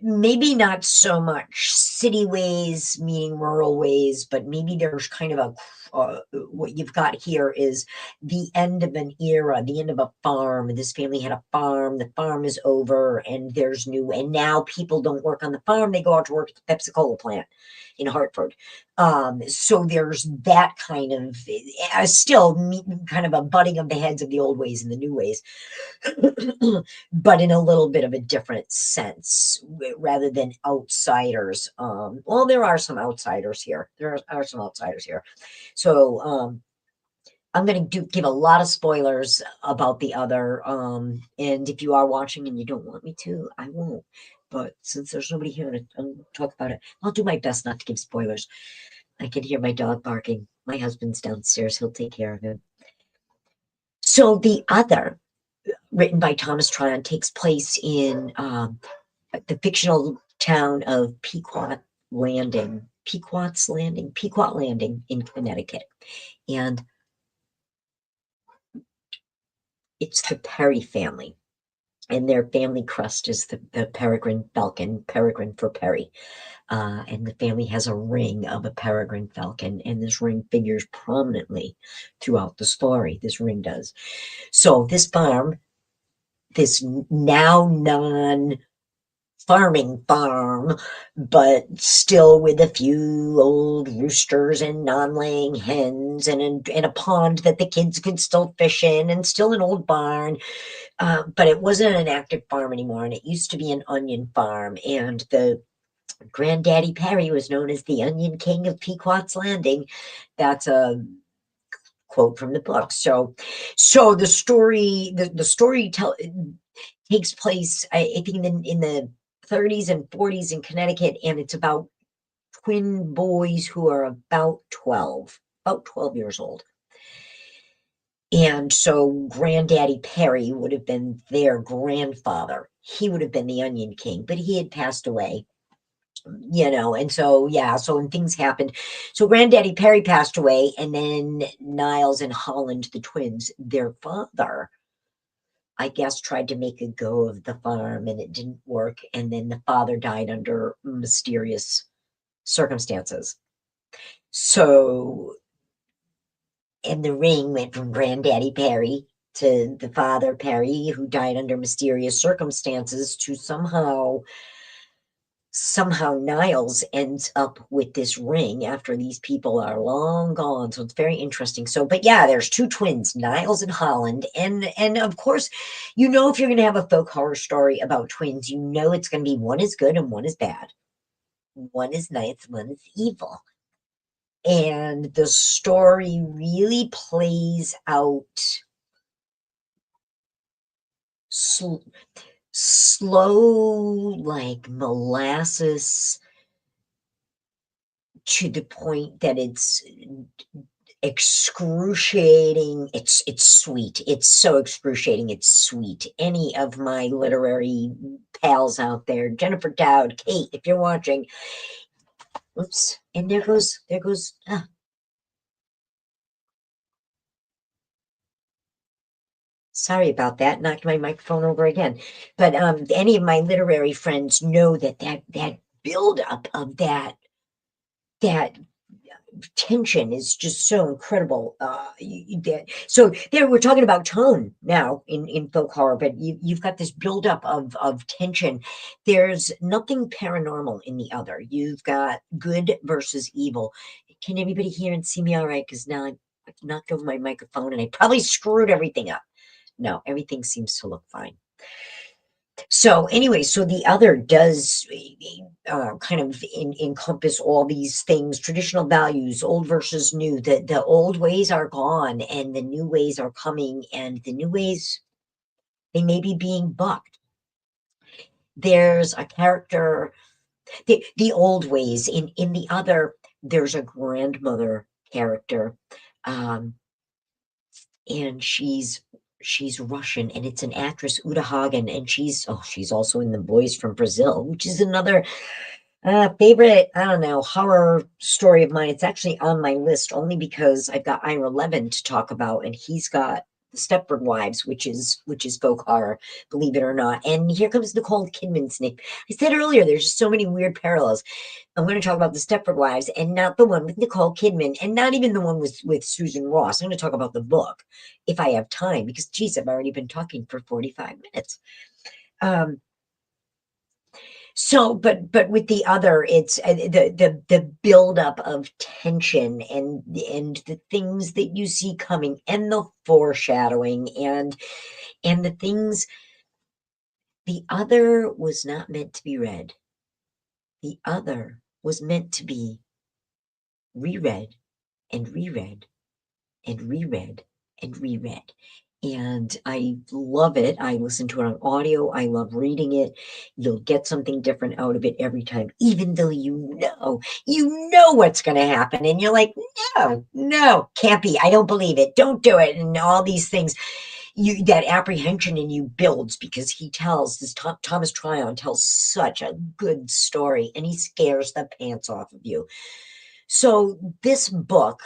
S1: Maybe not so much city ways meaning rural ways, but maybe there's kind of what you've got here is the end of an era, the end of a farm. This family had a farm. The farm is over, and and now people don't work on the farm. They go out to work at the Pepsi Cola plant. in Hartford. So there's that kind of still kind of a butting of the heads of the old ways and the new ways, but in a little bit of a different sense rather than outsiders. Well, there are some outsiders here. There are some outsiders here. So I'm going to give a lot of spoilers about the other. And if you are watching and you don't want me to, I won't. But since there's nobody here to talk about it, I'll do my best not to give spoilers. I can hear my dog barking. My husband's downstairs. He'll take care of him. So the other, written by Thomas Tryon, takes place in the fictional town of Pequot Landing in Connecticut. And it's the Perry family. And their family crest is the peregrine falcon, peregrine for Perry. And the family has a ring of a peregrine falcon, and this ring figures prominently throughout the story. This ring does. So this farm, this now non-farming farm, but still with a few old roosters and non-laying hens and a pond that the kids could still fish in, and still an old barn. But it wasn't an active farm anymore, and it used to be an onion farm. And the Granddaddy Perry was known as the Onion King of Pequot's Landing. That's a quote from the book. So the story, the story takes place, I think, in the 30s and 40s in Connecticut, and it's about twin boys who are about 12 years old. And so Granddaddy Perry would have been their grandfather. He would have been the Onion King, but he had passed away, and so, yeah, so when things happened, so Granddaddy Perry passed away, and then Niles and Holland, the twins, their father, I guess, tried to make a go of the farm, and it didn't work, and then the father died under mysterious circumstances. So, and the ring went from Granddaddy Perry to the father Perry, who died under mysterious circumstances, to somehow Niles ends up with this ring after these people are long gone. So it's very interesting. So, but yeah, there's two twins, Niles and Holland. And of course, if you're going to have a folk horror story about twins, it's going to be one is good and one is bad. One is nice, one is evil. And the story really plays out slow, like molasses, to the point that it's excruciating. It's sweet. It's so excruciating. It's sweet. Any of my literary pals out there, Jennifer Dowd, Kate, if you're watching, oops, and there goes, sorry about that, knocked my microphone over again. But any of my literary friends know that buildup of that tension is just so incredible. So there, we're talking about tone now in folk horror, but you've got this buildup of tension. There's nothing paranormal in the other. You've got good versus evil. Can everybody hear and see me all right? Because now I've knocked over my microphone and I probably screwed everything up. No, everything seems to look fine. So anyway, so the other does kind of encompass all these things, traditional values, old versus new. The old ways are gone and the new ways are coming, and the new ways, they may be being bucked. There's a character, the old ways. In the other, there's a grandmother character, and she's Russian, and it's an actress, Uta Hagen, and she's also in The Boys from Brazil, which is another favorite, I don't know, horror story of mine. It's actually on my list only because I've got Ira Levin to talk about, and he's got The Stepford Wives, which is folk horror, believe it or not. And here comes Nicole Kidman's name. I said earlier, there's just so many weird parallels. I'm going to talk about The Stepford Wives, and not the one with Nicole Kidman, and not even the one with Susan Ross. I'm going to talk about the book if I have time, because geez, I've already been talking for 45 minutes. So, but with the other, it's the buildup of tension and the things that you see coming and the foreshadowing and the things. The other was not meant to be read. The other was meant to be reread and reread and reread and reread. And I love it. I listen to it on audio. I love reading it. You'll get something different out of it every time, even though you know what's going to happen. And you're like, no, no, can't be. I don't believe it. Don't do it. And all these things, that apprehension in you builds because he tells this Thomas Tryon tells such a good story and he scares the pants off of you. So this book,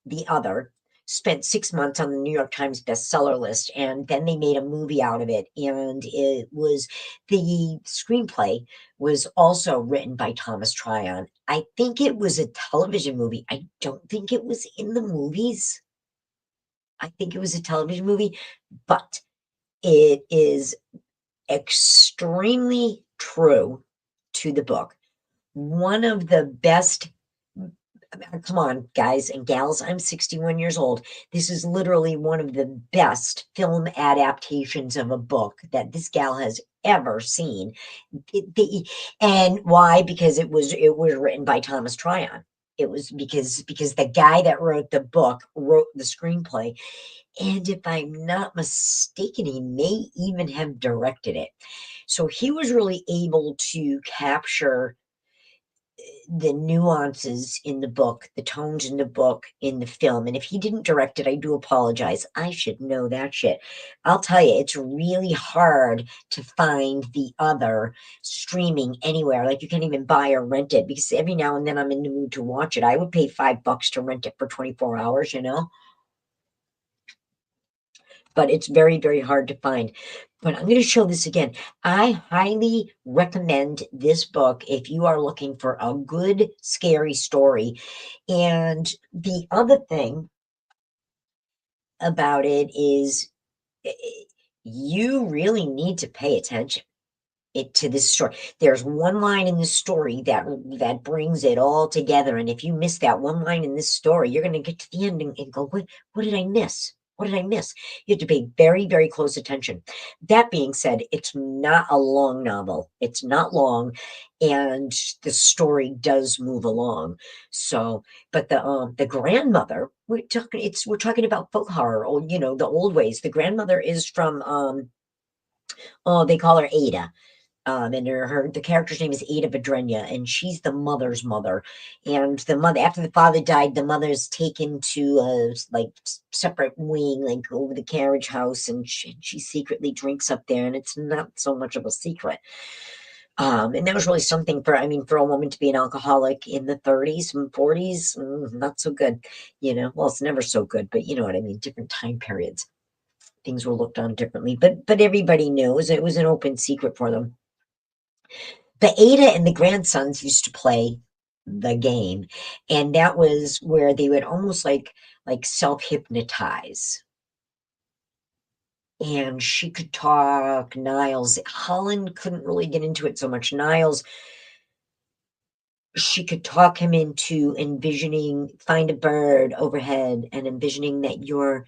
S1: The Other, spent 6 months on the New York Times bestseller list, and then they made a movie out of it. And the screenplay was also written by Thomas Tryon. I think it was a television movie. I don't think it was in the movies. I think it was a television movie, but it is extremely true to the book. One of the best. Come on, guys and gals, I'm 61 years old. This is literally one of the best film adaptations of a book that this gal has ever seen. And why? Because it was written by Thomas Tryon. It was because the guy that wrote the book wrote the screenplay. And if I'm not mistaken, he may even have directed it. So he was really able to capture the nuances in the book, the tones in the book, in the film. And if he didn't direct it, I do apologize. I should know that shit. I'll tell you, it's really hard to find The Other streaming anywhere. Like you can't even buy or rent it because every now and then I'm in the mood to watch it. I would pay $5 to rent it for 24 hours, you know? But it's very, very hard to find. But I'm going to show this again. I highly recommend this book if you are looking for a good, scary story. And the other thing about it is you really need to pay attention to this story. There's one line in this story that brings it all together. And if you miss that one line in this story, you're going to get to the end and go, what did I miss? What did I miss? You have to pay very, very close attention. That being said, it's not a long novel. It's not long, and the story does move along. So, but the grandmother, we're talking about folk horror, or the old ways. The grandmother is from they call her Ada. And the character's name is Ada Badrenia, and she's the mother's mother. And the mother, after the father died, the mother's taken to a separate wing, like over the carriage house, and she secretly drinks up there, and it's not so much of a secret. And that was really something for a woman to be an alcoholic in the 30s and 40s, not so good, Well, it's never so good, but you know what I mean. Different time periods, things were looked on differently, but everybody knows it was an open secret for them. But Ada and the grandsons used to play the game, and that was where they would almost like self-hypnotize. And she could talk. Niles Holland couldn't really get into it so much. Niles, she could talk him into find a bird overhead and envisioning that you're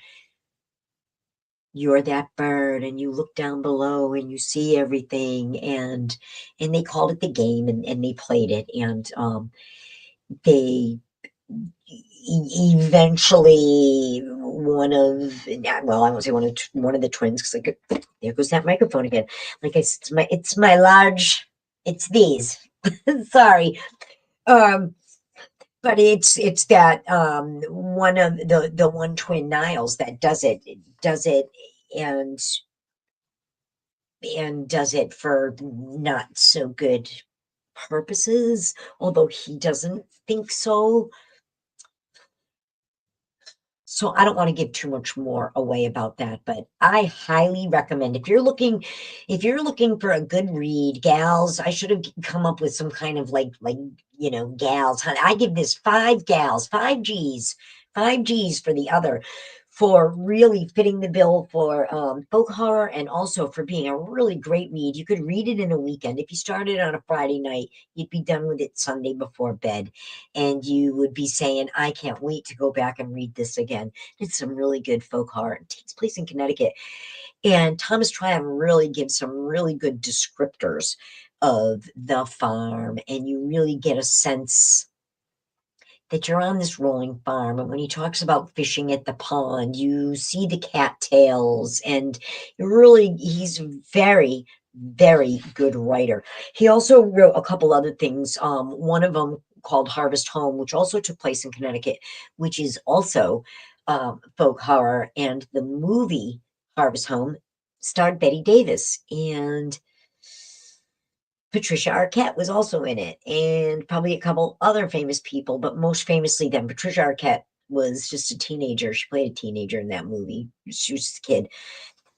S1: that bird and you look down below and you see everything, and they called it the game, and they played it, and they eventually I won't say one of the twins, because there goes that microphone again. Like it's my large, it's these. Sorry. But it's that one of the one twin Niles that does it, and does it for not so good purposes, although he doesn't think so. So I don't want to give too much more away about that, but I highly recommend if you're looking for a good read, gals. I should have come up with some kind of gals. I give this 5 gals, 5 G's for The Other. for really fitting the bill for folk horror, and also for being a really great read. You could read it in a weekend. If you started on a Friday night, you'd be done with it Sunday before bed, and you would be saying, I can't wait to go back and read this again. It's some really good folk horror. It takes place in Connecticut. And Thomas Tryon really gives some really good descriptors of the farm, and you really get a sense that you're on this rolling farm. And when he talks about fishing at the pond, you see the cattails, and he's very, very good writer. He also wrote a couple other things. One of them called Harvest Home, which also took place in Connecticut, which is also folk horror. And the movie Harvest Home starred Betty Davis, and Patricia Arquette was also in it, and probably a couple other famous people, but most famously then Patricia Arquette was just a teenager. She played a teenager in that movie. She was just a kid.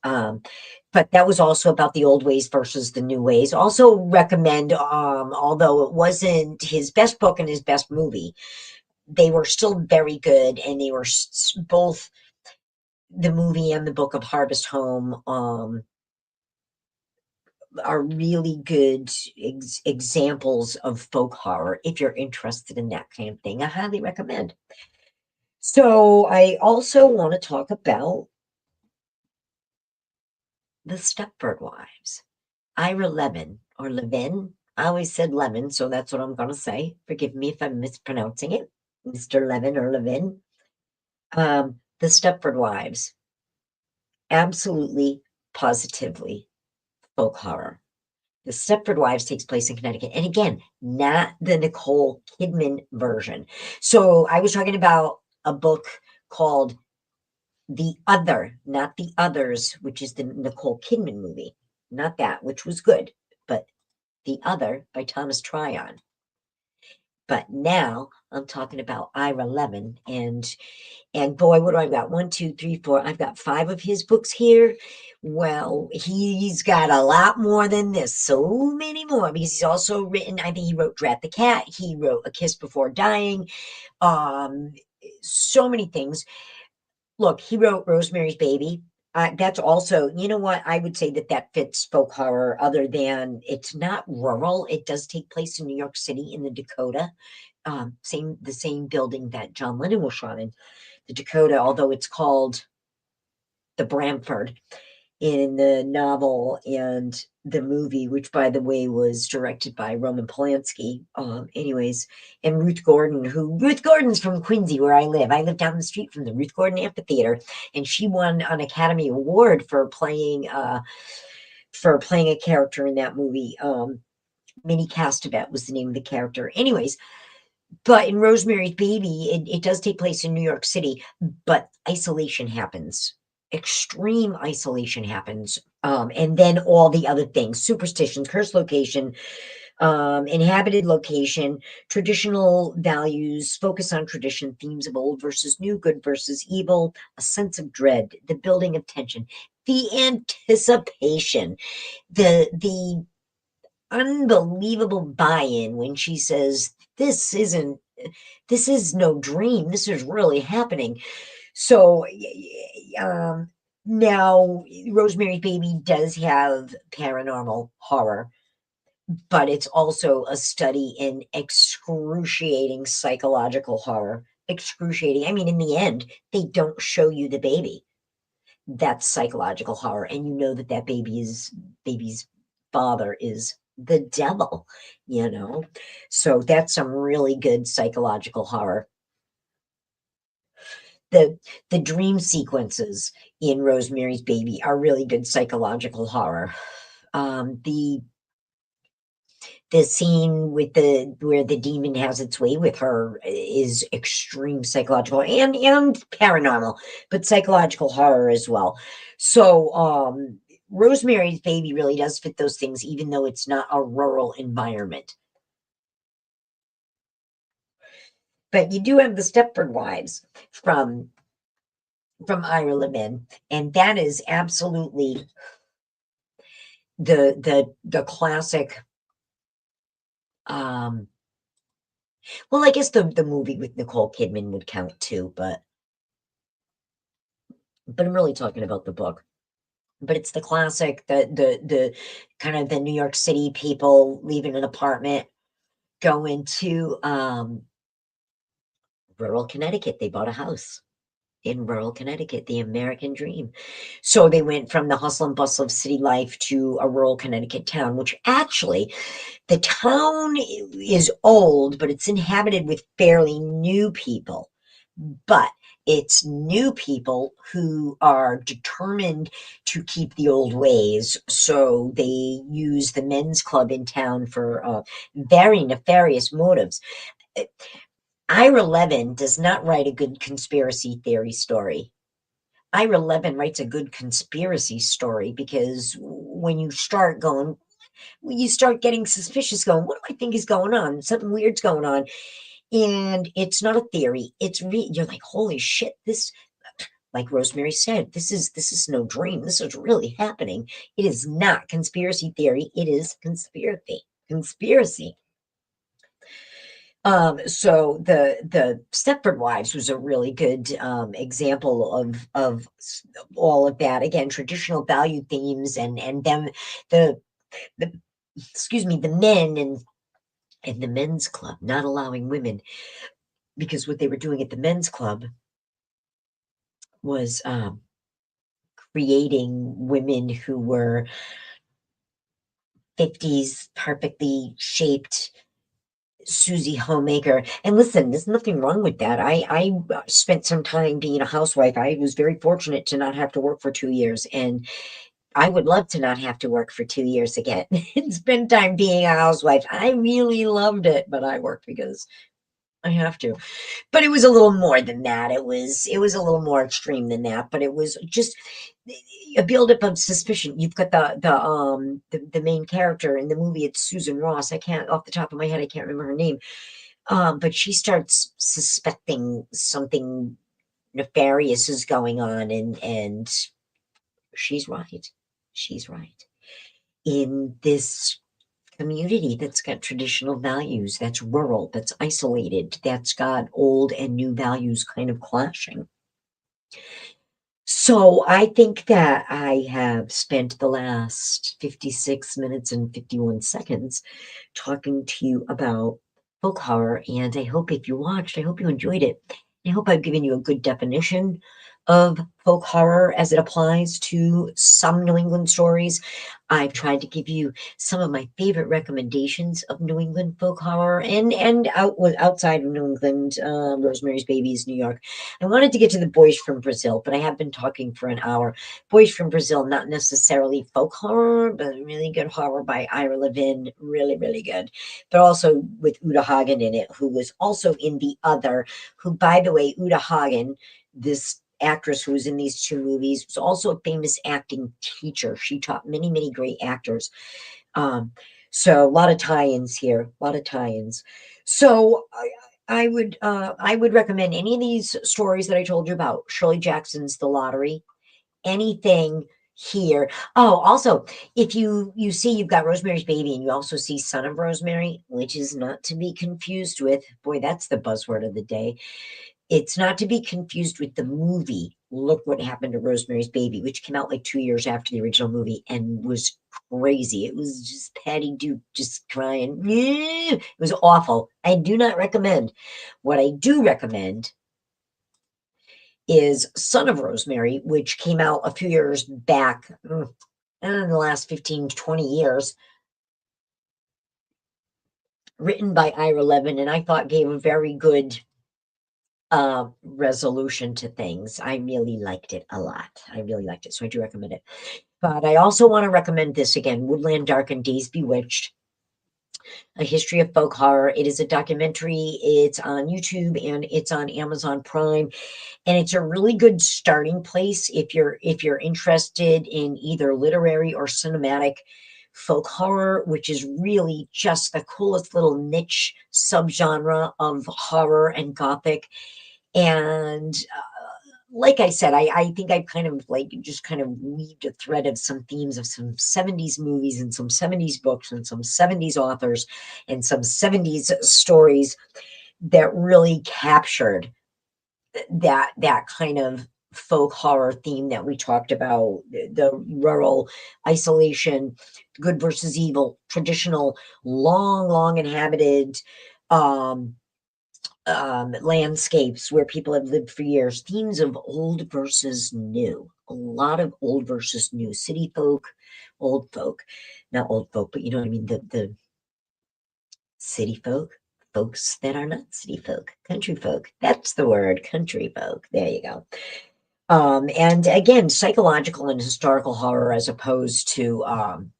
S1: But that was also about the old ways versus the new ways. Also recommend, although it wasn't his best book and his best movie, they were still very good, and they were both the movie and the book of Harvest Home are really good examples of folk horror if you're interested in that kind of thing. I highly recommend. So I also want to talk about the Stepford Wives. Ira Levin, or Levin. I always said Lemon, so that's what I'm going to say. Forgive me if I'm mispronouncing it. Mr. Levin or Levin. The Stepford Wives. Absolutely, positively folk horror. The Stepford Wives takes place in Connecticut. And again, not the Nicole Kidman version. So I was talking about a book called The Other, not The Others, which is the Nicole Kidman movie. Not that, which was good, but The Other by Thomas Tryon. But now I'm talking about Ira Levin, and boy, what do I got? 1, 2, 3, 4. I've got 5 of his books here. Well, he's got a lot more than this, so many more, because he's also written, I think he wrote Drat the Cat, he wrote A Kiss Before Dying, um, so many things. Look, he wrote Rosemary's Baby. That's also, you know what? I would say that that fits folk horror, other than it's not rural. It does take place in New York City in the Dakota, the same building that John Lennon was shot in, the Dakota, although it's called the Bramford in the novel and the movie, which by the way was directed by Roman Polanski. Anyways, and Ruth Gordon's from Quincy, where I live. I live down the street from the Ruth Gordon Amphitheater, and she won an Academy Award for playing a character in that movie. Minnie Castevet was the name of the character. Anyways, but in Rosemary's Baby, it does take place in New York City, but isolation happens. Extreme isolation happens. And then all the other things, superstitions, cursed location, inhabited location, traditional values, focus on tradition, themes of old versus new, good versus evil, a sense of dread, the building of tension, the anticipation, the unbelievable buy-in when she says, this is no dream, this is really happening. So now Rosemary's Baby does have paranormal horror, but it's also a study in excruciating psychological horror. Excruciating. I mean, in the end, they don't show you the baby. That's psychological horror, and you know that baby's father is the devil, you know. So that's some really good psychological horror. The dream sequences in Rosemary's Baby are really good psychological horror. The scene with where the demon has its way with her is extreme psychological and paranormal, but psychological horror as well. So Rosemary's Baby really does fit those things, even though it's not a rural environment. But you do have the Stepford Wives from Ira Levin, and that is absolutely the classic. Well, I guess the movie with Nicole Kidman would count too, but but I'm really talking about the book. But it's the classic, the kind of the New York City people leaving an apartment, going to rural Connecticut. They bought a house in rural Connecticut, the American dream. So they went from the hustle and bustle of city life to a rural Connecticut town, which actually the town is old, but it's inhabited with fairly new people. But it's new people who are determined to keep the old ways. So they use the men's club in town for very nefarious motives. Ira Levin does not write a good conspiracy theory story. Ira Levin writes a good conspiracy story because when you start going, you start getting suspicious, going, what do I think is going on? Something weird's going on. And it's not a theory. You're like, holy shit, this, like Rosemary said, this is no dream. This is really happening. It is not conspiracy theory. It is conspiracy. Conspiracy. So the Stepford Wives was a really good example of all of that. Again, traditional value themes, and them, the excuse me, the men and the men's club not allowing women, because what they were doing at the men's club was creating women who were 50s, perfectly shaped Susie Homemaker. And listen, there's nothing wrong with that. I spent some time being a housewife. I was very fortunate to not have to work for 2 years, and I would love to not have to work for 2 years again and spend time being a housewife. I really loved it, but I worked because I have to. But it was a little more than that. It was a little more extreme than that, but it was just a buildup of suspicion. You've got the main character in the movie. It's Susan Ross. I can't, off the top of my head, I can't remember her name. But she starts suspecting something nefarious is going on, and she's right. She's right. In this community that's got traditional values, that's rural, that's isolated, that's got old and new values kind of clashing. So I think that I have spent the last 56 minutes and 51 seconds talking to you about folk horror, and I hope if you watched, I hope you enjoyed it. I hope I've given you a good definition of folk horror as it applies to some New England stories. I've tried to give you some of my favorite recommendations of New England folk horror, and outside of New England, Rosemary's Babies, New York. I wanted to get to the Boys from Brazil, but I have been talking for an hour. Boys from Brazil, not necessarily folk horror, but really good horror by Ira Levin, really, really good. But also with Uta Hagen in it, who was also in The Other, who, by the way, Uta Hagen, this actress who was in these two movies, was also a famous acting teacher. She taught many, many great actors. So a lot of tie-ins here, a lot of tie-ins. So I would recommend any of these stories that I told you about. Shirley Jackson's The Lottery, anything here. Oh, also, if you see you've got Rosemary's Baby and you also see Son of Rosemary, which is not to be confused with, boy, that's the buzzword of the day. It's not to be confused with the movie Look What Happened to Rosemary's Baby, which came out like 2 years after the original movie and was crazy. It was just Patty Duke just crying. It was awful. I do not recommend. What I do recommend is Son of Rosemary, which came out a few years back, in the last 15 to 20 years, written by Ira Levin, and I thought gave a very good resolution to things. I really liked it a lot. I really liked it. So I do recommend it. But I also want to recommend this again, Woodland Dark and Days Bewitched, A History of Folk Horror. It is a documentary. It's on YouTube and it's on Amazon Prime. And it's a really good starting place if you're interested in either literary or cinematic folk horror, which is really just the coolest little niche subgenre of horror and gothic. And like I said, I think I've kind of like just kind of weaved a thread of some themes of some 70s movies and some 70s books and some 70s authors and some 70s stories that really captured that kind of folk horror theme that we talked about, the rural isolation, good versus evil, traditional, long inhabited um, landscapes where people have lived for years, themes of old versus new, a lot of old versus new, city folk, old folk, not old folk, but you know what I mean, the city folk, folks that are not city folk, country folk. That's the word, country folk. There you go. And again, psychological and historical horror as opposed to um,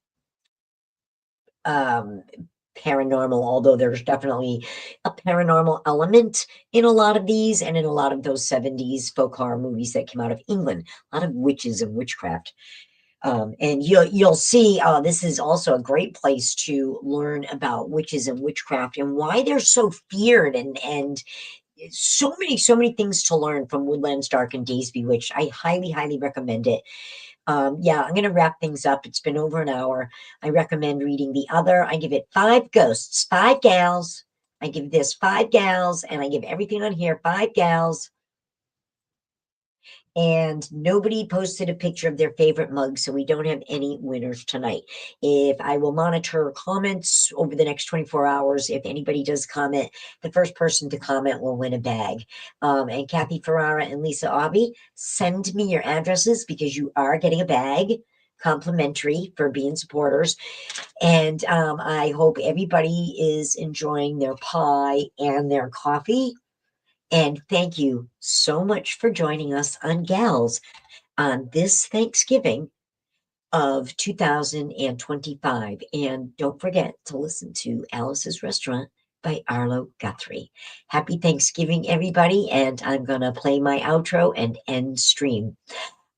S1: paranormal, although there's definitely a paranormal element in a lot of these and in a lot of those 70s folk horror movies that came out of England, a lot of witches and witchcraft. And you'll see this is also a great place to learn about witches and witchcraft and why they're so feared, and so many things to learn from Woodlands Dark and Days Bewitched. I highly recommend it. Yeah, I'm going to wrap things up. It's been over an hour. I recommend reading the other. I give it 5 ghosts, 5 gals. I give this 5 gals, and I give everything on here 5 gals. And nobody posted a picture of their favorite mug, so we don't have any winners tonight. If I will monitor comments over the next 24 hours, if anybody does comment, the first person to comment will win a bag. And Kathy Ferrara and Lisa Aubie, send me your addresses because you are getting a bag complimentary for being supporters. And I hope everybody is enjoying their pie and their coffee. And thank you so much for joining us on Gals on this Thanksgiving of 2025. And don't forget to listen to Alice's Restaurant by Arlo Guthrie. Happy Thanksgiving, everybody. And I'm going to play my outro and end stream.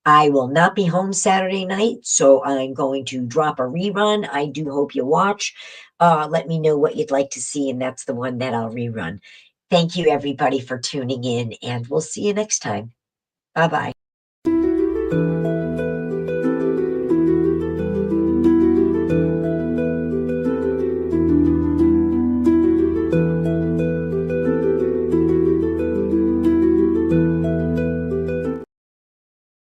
S1: I will not be home Saturday night, so I'm going to drop a rerun. I do hope you watch. Let me know what you'd like to see, and that's the one that I'll rerun. Thank you, everybody, for tuning in, and we'll see you next time. Bye-bye.